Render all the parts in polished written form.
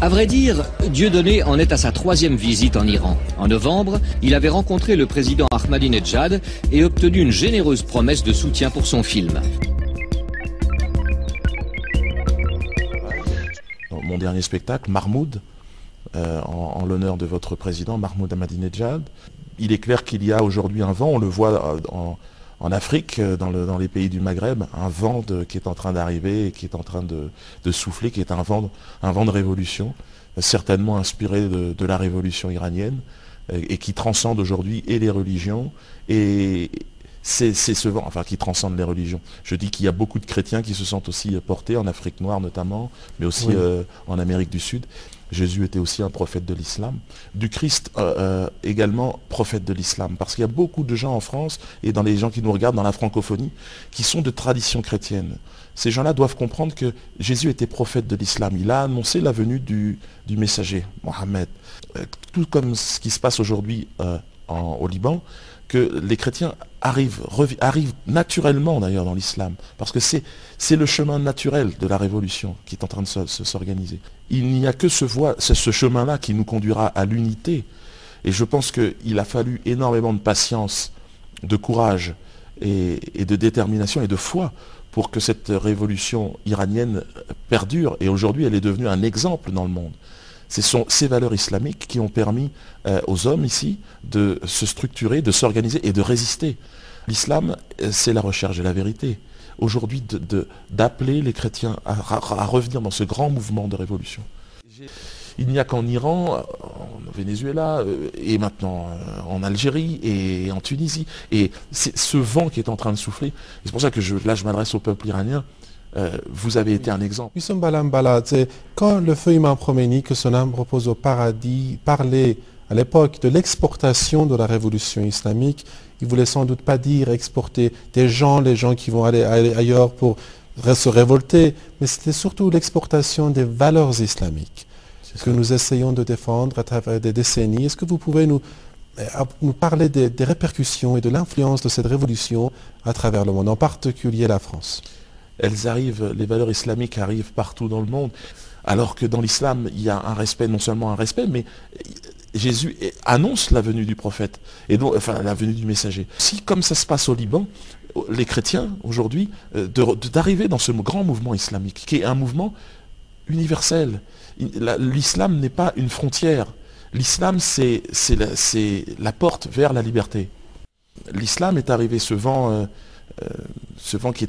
À vrai dire, Dieudonné en est à sa 3e visite en Iran. En novembre, il avait rencontré le président Ahmadinejad et obtenu une généreuse promesse de soutien pour son film. Mon dernier spectacle, Mahmoud, en l'honneur de votre président, Mahmoud Ahmadinejad. Il est clair qu'il y a aujourd'hui un vent, on le voit en Afrique, dans les pays du Maghreb, un vent qui est en train d'arriver et qui est en train de souffler, qui est un vent de révolution, certainement inspiré de la révolution iranienne, et qui transcende aujourd'hui et les religions, et c'est ce vent, enfin qui transcende les religions. Je dis qu'il y a beaucoup de chrétiens qui se sentent aussi portés, en Afrique noire notamment, mais aussi oui, en Amérique du Sud. Jésus était aussi un prophète de l'islam. Du Christ également prophète de l'islam. Parce qu'il y a beaucoup de gens en France, et dans les gens qui nous regardent dans la francophonie, qui sont de tradition chrétienne. Ces gens-là doivent comprendre que Jésus était prophète de l'islam. Il a annoncé la venue du messager, Mohammed. Tout comme ce qui se passe aujourd'hui au Liban, que les chrétiens arrivent naturellement d'ailleurs dans l'islam, parce que c'est le chemin naturel de la révolution qui est en train de s'organiser. Il n'y a que ce chemin-là qui nous conduira à l'unité, et je pense qu'il a fallu énormément de patience, de courage et de détermination et de foi pour que cette révolution iranienne perdure, et aujourd'hui elle est devenue un exemple dans le monde. Ce sont ces valeurs islamiques qui ont permis aux hommes ici de se structurer, de s'organiser et de résister. L'islam, c'est la recherche de la vérité. Aujourd'hui, d'appeler les chrétiens à revenir dans ce grand mouvement de révolution. Il n'y a qu'en Iran, au Venezuela, et maintenant en Algérie et en Tunisie. Et c'est ce vent qui est en train de souffler. C'est pour ça que là, je m'adresse au peuple iranien. Vous avez été un exemple. Quand le feu Imam Khomeini, que son âme repose au paradis, parlait à l'époque de l'exportation de la révolution islamique, il voulait sans doute pas dire exporter les gens qui vont aller ailleurs pour se révolter, mais c'était surtout l'exportation des valeurs islamiques que nous essayons de défendre à travers des décennies. Est-ce que vous pouvez nous parler des répercussions et de l'influence de cette révolution à travers le monde, en particulier la France? Elles arrivent, les valeurs islamiques arrivent partout dans le monde, alors que dans l'islam, il y a un respect, non seulement un respect, mais Jésus annonce la venue du prophète, et donc, enfin la venue du messager. Si, comme ça se passe au Liban, les chrétiens, aujourd'hui, d'arriver dans ce grand mouvement islamique, qui est un mouvement universel. L'islam n'est pas une frontière. L'islam, c'est la porte vers la liberté. L'islam est arrivé, ce vent qui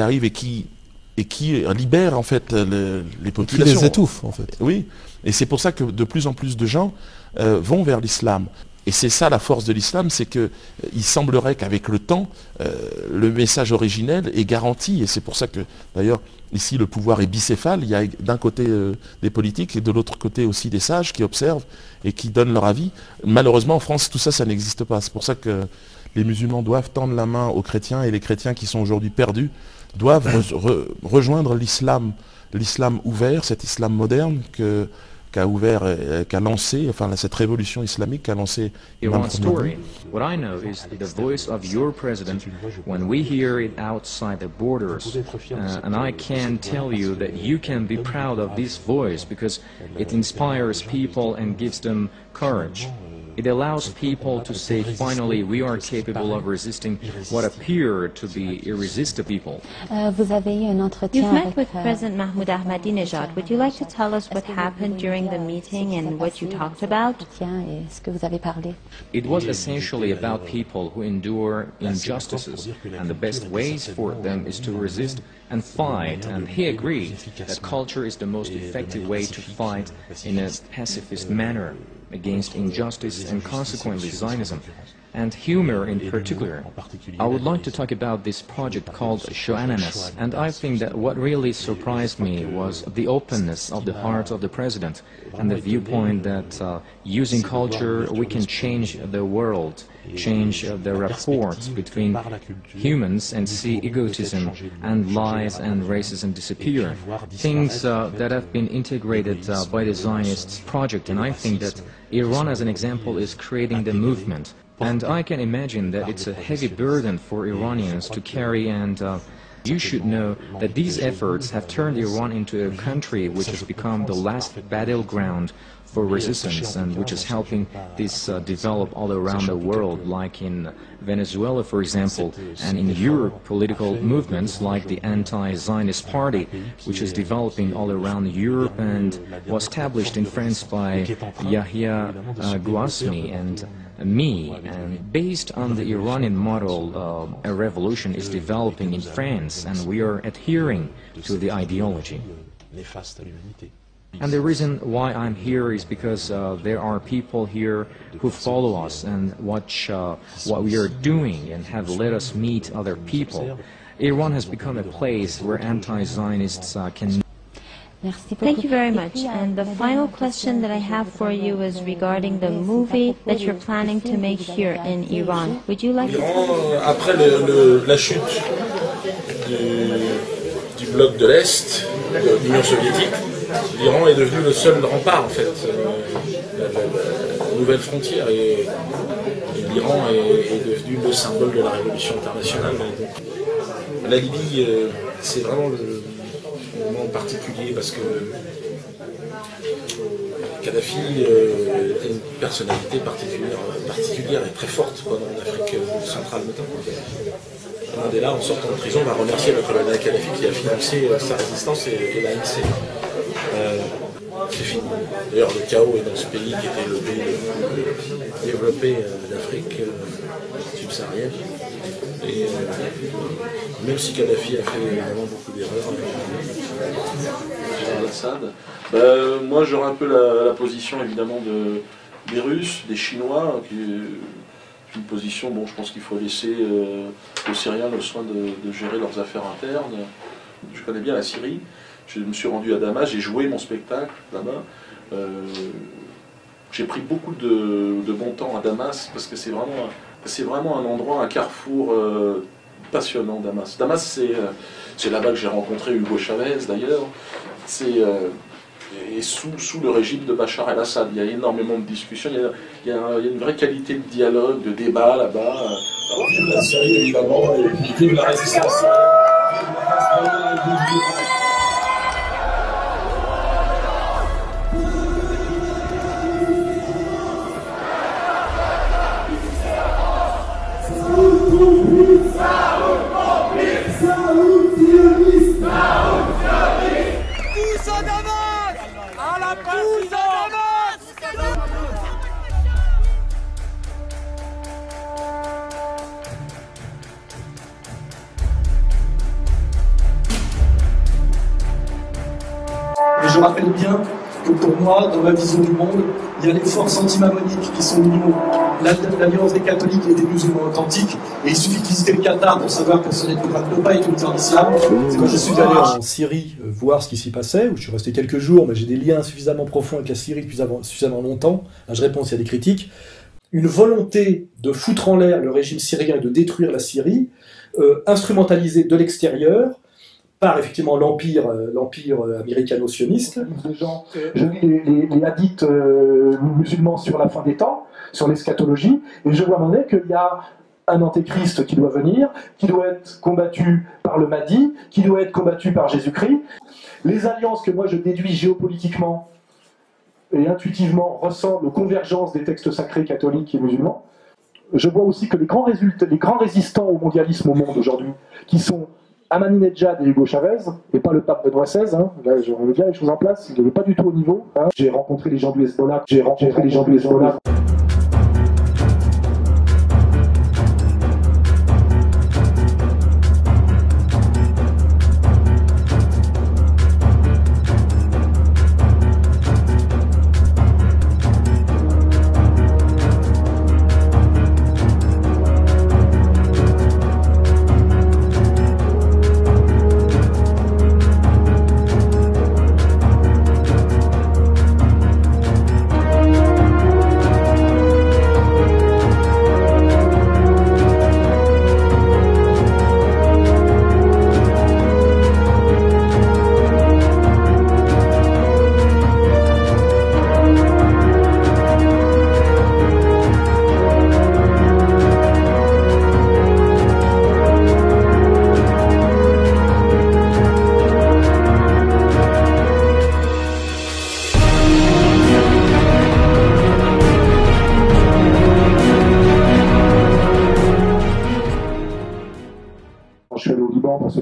arrive et qui libère en fait les populations. Qui les étouffe en fait. Oui, et c'est pour ça que de plus en plus de gens vont vers l'islam. Et c'est ça la force de l'islam, c'est qu'il semblerait qu'avec le temps, le message originel est garanti. Et c'est pour ça que d'ailleurs ici le pouvoir est bicéphale. Il y a d'un côté des politiques et de l'autre côté aussi des sages qui observent et qui donnent leur avis. Malheureusement en France, tout ça, ça n'existe pas. C'est pour ça que les musulmans doivent tendre la main aux chrétiens, et les chrétiens qui sont aujourd'hui perdus doivent rejoindre l'islam ouvert, cet islam moderne qu'a lancé, enfin cette révolution islamique qu'a lancé Iran's story. What I know is the voice of your president when we hear it outside the borders. And I can tell you that you can be proud of this voice because it inspires people and gives them courage. It allows people to say, finally, we are capable of resisting what appear to be irresistible people. Vous avez eu un entretien You've met with President Mahmoud Ahmadinejad. Would you like to tell us what happened during the meeting and what you talked about? Est-ce que vous avez parlé? It was essentially about people who endure injustices, and the best ways for them is to resist and fight. And he agreed that culture is the most effective way to fight in a pacifist manner against injustice and consequently Zionism, and humor in particular. I would like to talk about this project called Shoananas, and I think that what really surprised me was the openness of the heart of the president and the viewpoint that using culture we can change the world, change the rapports between humans and see egotism and lies and racism disappear. Things that have been integrated by the Zionists project, and I think that Iran as an example is creating the movement. And I can imagine that it's a heavy burden for Iranians to carry, and You should know that these efforts have turned Iran into a country which has become the last battleground for resistance and which is helping this develop all around the world, like in Venezuela, for example, and in Europe, political movements like the anti-Zionist party, which is developing all around Europe and was established in France by Yahya Gouasmi and me, and based on the Iranian model, a revolution is developing in France, and we are adhering to the ideology. And the reason why I'm here is because there are people here who follow us and watch what we are doing and have let us meet other people. Iran has become a place where anti-Zionists can... Thank you very much. And the final question that I have for you is regarding the movie that you're planning to make here in Iran. Would you like to Iran, après la chute du bloc de l'Est, de l'Union soviétique, l'Iran est devenu le seul rempart, en fait, la nouvelle frontière. Et l'Iran est devenu le symbole de la révolution internationale. Donc, la Libye, c'est vraiment le moment particulier parce que Kadhafi était une personnalité particulière et très forte en Afrique centrale notamment. Mandela, en sortant de prison, va remercier le colonel Kadhafi qui a financé sa résistance et l'ANC. C'est fini. D'ailleurs, le chaos est dans ce pays qui était le pays le plus développé d'Afrique subsaharienne. Et même si Kadhafi a fait vraiment beaucoup d'erreurs, moi j'aurais un peu la position évidemment des Russes, des Chinois, qui est une position, bon, je pense qu'il faut laisser aux Syriens le soin de gérer leurs affaires internes. Je connais bien la Syrie, je me suis rendu à Damas, j'ai joué mon spectacle là-bas. J'ai pris beaucoup de bon temps à Damas parce que c'est vraiment un endroit, un carrefour passionnant, Damas. Damas, c'est là-bas que j'ai rencontré Hugo Chavez d'ailleurs. Et sous le régime de Bachar el-Assad, il y a énormément de discussions, il y a une vraie qualité de dialogue, de débat là-bas. Vive la Syrie évidemment, et puis vive la résistance. Et je rappelle bien que pour moi, dans ma vision du monde, il y a les forces anti-mammoniques qui sont l'union, l'alliance des catholiques et des musulmans authentiques, et il suffit de visiter le Qatar pour savoir que ce n'est pas une terre d'islam. Quand je suis allé en Syrie voir ce qui s'y passait, où je suis resté quelques jours, mais j'ai des liens suffisamment profonds avec la Syrie depuis suffisamment longtemps, là je réponds s'il y a des critiques, une volonté de foutre en l'air le régime syrien et de détruire la Syrie, instrumentalisée de l'extérieur, par effectivement l'empire américano-sioniste. Je lis les hadiths musulmans sur la fin des temps, sur l'eschatologie, et je vois à un moment donné qu'il y a un antéchrist qui doit venir, qui doit être combattu par le Mahdi, qui doit être combattu par Jésus-Christ. Les alliances que moi je déduis géopolitiquement et intuitivement ressemblent aux convergences des textes sacrés catholiques et musulmans. Je vois aussi que les grands résistants au mondialisme au monde aujourd'hui, qui sont Ahmadinejad et Hugo Chavez, et pas le pape Benoît XVI, hein. Là je remets bien les choses en place, il n'est pas du tout au niveau. Hein. J'ai rencontré les gens du Hezbollah,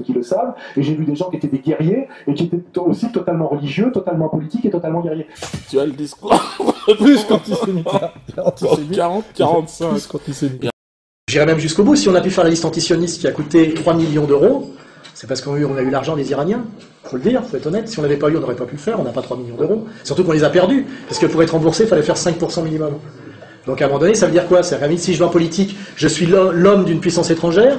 qui le savent, et j'ai vu des gens qui étaient des guerriers, et qui étaient aussi totalement religieux, totalement politiques et totalement guerriers. Tu as le discours plus qu'antisémitaire. 45. Plus qu'antisémitaire. J'irais même jusqu'au bout, si on a pu faire la liste antisioniste qui a coûté 3 millions d'euros, c'est parce qu'on a eu l'argent des Iraniens, faut le dire, faut être honnête, si on l'avait pas eu, on n'aurait pas pu le faire, on n'a pas 3 millions d'euros, surtout qu'on les a perdus, parce que pour être remboursé, il fallait faire 5% minimum. Donc à un moment donné, ça veut dire quoi? C'est-à-dire, si je vais en politique, je suis l'homme d'une puissance étrangère,